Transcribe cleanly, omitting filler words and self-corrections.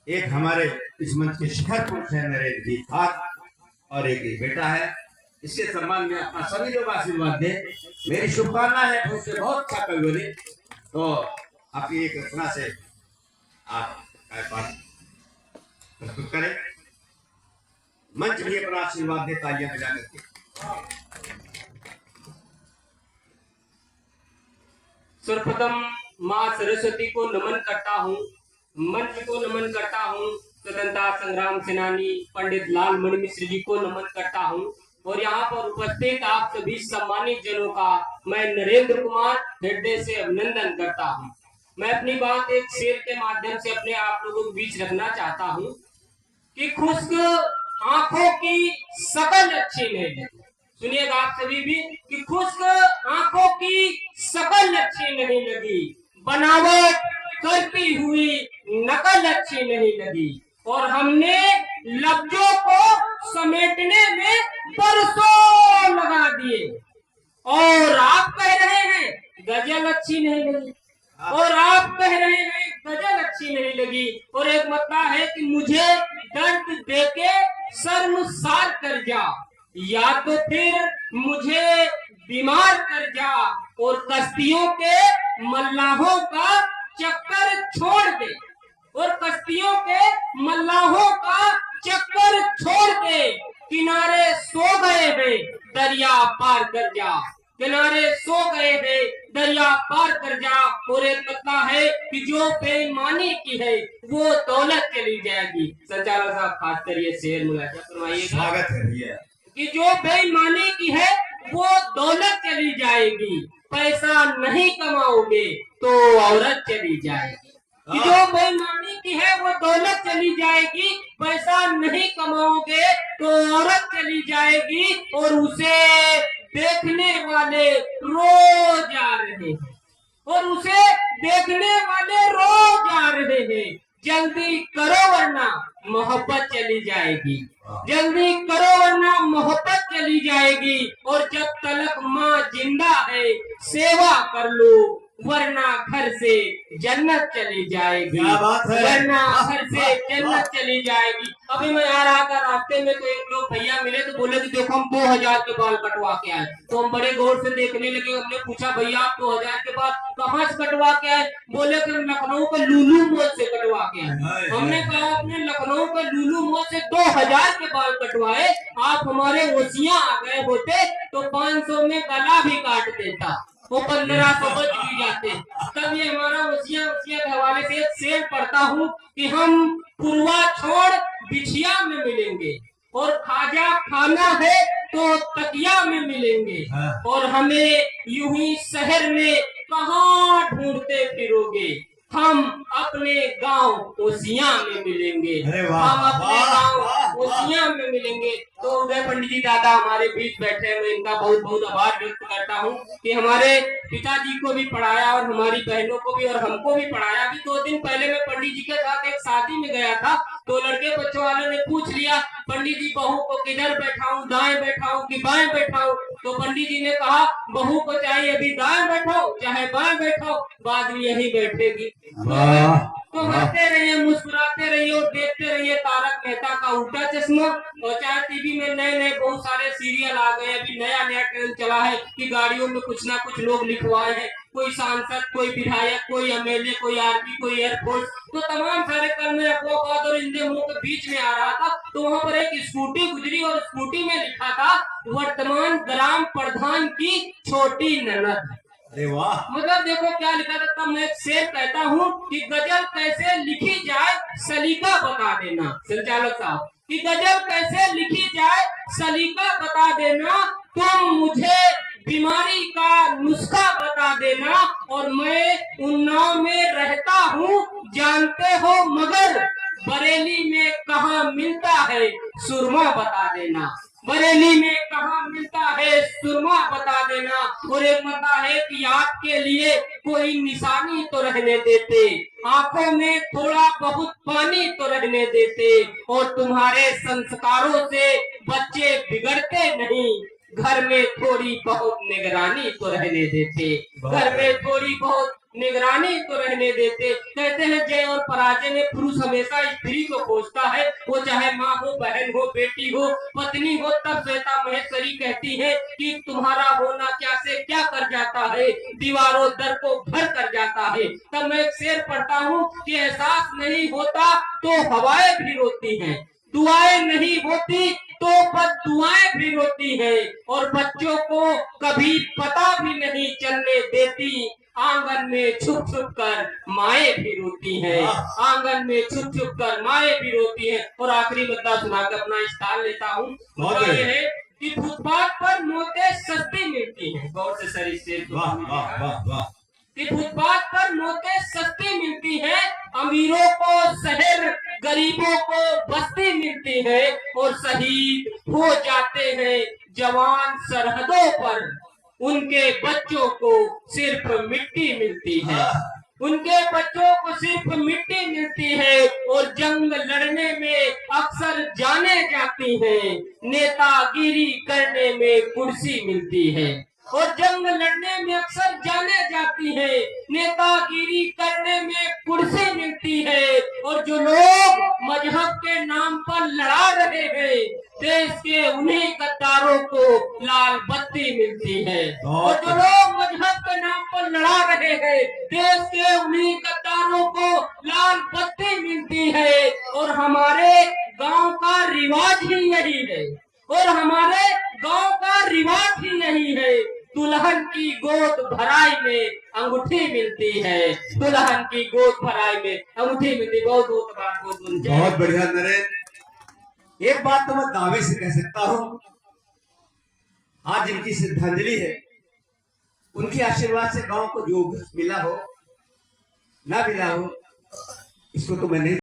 एक हमारे इस मंच के शिखर पुरुष है नरेंद्र जी खास, और एक बेटा है। इसके सम्मान में अपना सभी लोग आशीर्वाद दें। मेरी शुभकामना है उससे बहुत अच्छा कवि बने। तो आपकी एक रचना से आप पाठ प्रस्तुत करें। मंच भी अपना आशीर्वाद दे तालियां बजा करके। सर्वप्रथम माँ सरस्वती को नमन करता हूँ, मंच को नमन करता हूँ, स्वतंत्रता संग्राम सेनानी पंडित लाल मणि मिश्र जी को नमन करता हूँ, और यहाँ पर उपस्थित आप सभी सम्मानित जनों का मैं नरेंद्र कुमार हृदय से अभिनंदन करता हूँ। मैं अपनी बात एक शेर के माध्यम से अपने आप लोगों के बीच रखना चाहता हूँ कि खुश्क आंखों की शकल अच्छी नहीं लगी। सुनिएगा आप सभी भी कि खुश्क आंखों की शकल अच्छी नहीं लगी, बनावट करती हुई नकल अच्छी नहीं लगी, और हमने लफ्जों को समेटने में बरसों लगा दिए, और आप कह रहे हैं गजल अच्छी नहीं लगी, और आप कह रहे हैं गजल अच्छी नहीं लगी, और एक मतलब है कि मुझे दर्द देके शर्मसार कर जा, या तो फिर मुझे बीमार कर जा, और कश्तियों के मल्लाहों का चक्कर छोड़ दे, और कश्तियों के मल्लाहों का चक्कर छोड़ दे, किनारे सो गए हैं दरिया पार कर जा, किनारे सो गए हैं दरिया पार कर जा। और एक पता है कि जो बेईमानी की है वो दौलत चली जाएगी। संचालक साहब खास कर ये शेर मुलाजा फरमाइएगा। स्वागत है भैया। कि जो बेईमानी की है वो दौलत चली जाएगी, पैसा नहीं कमाओगे तो औरत चली जाएगी। कि जो बेईमानी की है वो दौलत चली जाएगी, पैसा नहीं कमाओगे तो औरत चली जाएगी, और उसे देखने वाले रोज आ रहे हैं, और उसे देखने वाले रोज आ रहे हैं। जल्दी करो वरना मोहब्बत चली जाएगी, जल्दी करो वरना मोहब्बत चली जाएगी, और जब तलक माँ जिंदा है सेवा कर लो, वरना घर से जन्नत चली जाएगी। क्या बात है? वरना घर से जन्नत चली जाएगी। अभी मैं आ रहा था, रास्ते में तो एक लोग भैया मिले तो बोले कि देखो हम 2000 के बाल कटवा के आए। तो हम बड़े गौर से देखने लगे। हमने पूछा भैया आप 2000 के बाल कहाँ से कटवा के आए? बोले कि लखनऊ के लुलू मॉल से कटवा के आए। हमने कहा आपने लखनऊ के लुलू मॉल से 2000 के बाल कटवाए, आप हमारे ओसियां आ गए होते तो 500 में गला भी काट देता, वो 1500 बच भी जाते। तब ये हमारा वसिया के हवाले से एक शेर पढ़ता हूँ कि हम पुरवा छोड़ बिछिया में मिलेंगे, और खाजा खाना है तो तकिया में मिलेंगे, और हमें यूं ही शहर में कहाँ ढूंढते फिरोगे, हम अपने गांव ओसिया में मिलेंगे, हम अपने गांव ओसिया में मिलेंगे। तो उदय पंडित जी दादा हमारे बीच बैठे हुए, इनका बहुत बहुत आभार व्यक्त करता हूँ कि हमारे पिताजी को भी पढ़ाया और हमारी बहनों को भी और हमको भी पढ़ाया। अभी 2 दिन पहले मैं पंडित जी के साथ एक शादी में गया था, तो लड़के बच्चों वालों ने पूछ लिया पंडित जी बहू को किधर बैठाऊं, दाएं बैठाऊं कि बाएं बैठाऊं? तो पंडित जी ने कहा बहू को चाहे अभी दाएं बैठाओ चाहे बाएं बैठाओ, बाद में यही बैठेगी। तो हंसते रहिए, मुस्कुराते रहिए और देखते रहिए तारक मेहता का उल्टा चश्मा। और चाहे टीवी में नए नए बहुत सारे सीरियल आ गए, अभी नया नया ट्रेंड चला है कि गाड़ियों में कुछ ना कुछ लोग लिखवाए हैं, कोई सांसद, कोई विधायक, कोई एमएलए, कोई आर्मी, कोई एयरफोर्स, तो तमाम सारे कल में अफवाह और इंडिया मुंह के बीच में आ रहा था, तो वहाँ पर एक स्कूटी गुजरी और स्कूटी में लिखा था वर्तमान ग्राम प्रधान की छोटी ननद। अरे वाह, मतलब देखो क्या लिखा था। तब मैं एक शेर कहता हूँ कि गजल कैसे लिखी जाए सलीका बता देना। संचालक साहब कि गजल कैसे लिखी जाए सलीका बता देना, तुम मुझे बीमारी का नुस्खा बता देना, और मैं उन्नाव में रहता हूँ जानते हो, मगर बरेली में कहाँ मिलता है सुरमा बता देना, बरेली में कहाँ मिलता है सुरमा बता देना। और एक मता है कि आपके लिए कोई निशानी तो रहने देते, आंखों में थोड़ा बहुत पानी तो रहने देते, और तुम्हारे संस्कारों से बच्चे बिगड़ते नहीं, घर में थोड़ी बहुत निगरानी तो रहने देते, घर में थोड़ी बहुत निगरानी तो रहने देते। कहते हैं जय और पराजय में पुरुष हमेशा स्त्री को खोजता है, वो चाहे माँ हो, बहन हो, बेटी हो, पत्नी हो। तब श्वेता महेश्वरी कहती है कि तुम्हारा होना क्या से क्या कर जाता है, दीवारों दर को भर कर जाता है। तब मैं एक शेर पढ़ता हूँ कि एहसास नहीं होता तो हवाएं भी रोती हैं, दुआएं नहीं होती तो बद्दुआएं भी रोती है, और बच्चों को कभी पता भी नहीं चलने देती, आंगन में छुप छुप कर माएँ भी रोती हैं, आंगन में छुप छुप कर माएँ भी रोती हैं। और आखिरी मुद्दा सुनाकर अपना स्थान लेता हूँ। मुद्दा ये है कि फुटपाथ पर मोटे सस्ती मिलती हैं। गौर से सर इस शेर को वाह वाह वाह वाह। कि फुटपाथ पर मोटे सस्ती मिलती है, अमीरों को शहर, गरीबों को बस्ती मिलती है, और शहीद हो जाते हैं जवान सरहदों पर, उनके बच्चों को सिर्फ मिट्टी मिलती है, उनके बच्चों को सिर्फ मिट्टी मिलती है, और जंग लड़ने में अक्सर जाने जाती हैं, नेतागिरी करने में कुर्सी मिलती है, और जंग लड़ने में अक्सर जाने जाती है, नेतागिरी करने में कुर्सी मिलती है, और जो लोग मजहब के नाम पर लड़ा रहे हैं, देश के उन्हीं गद्दारों को लाल बत्ती मिलती है, और जो लोग मजहब के नाम पर लड़ा रहे हैं, देश के उन्हीं गद्दारों को लाल बत्ती मिलती है। और हमारे गांव का रिवाज ही यही है, और हमारे गांव का रिवाज ही यही है, दुल्हन की गोद भराई में अंगूठी मिलती है, दुल्हन की गोद भराई में अंगूठी मिलती। बहुत बहुत बात बहुत बढ़िया नरेंद्र। एक बात तो मैं दावे से कह सकता हूँ, आज जिनकी श्रद्धांजलि है, उनके आशीर्वाद से गांव को जो भी मिला हो ना मिला हो, इसको तो मैं नहीं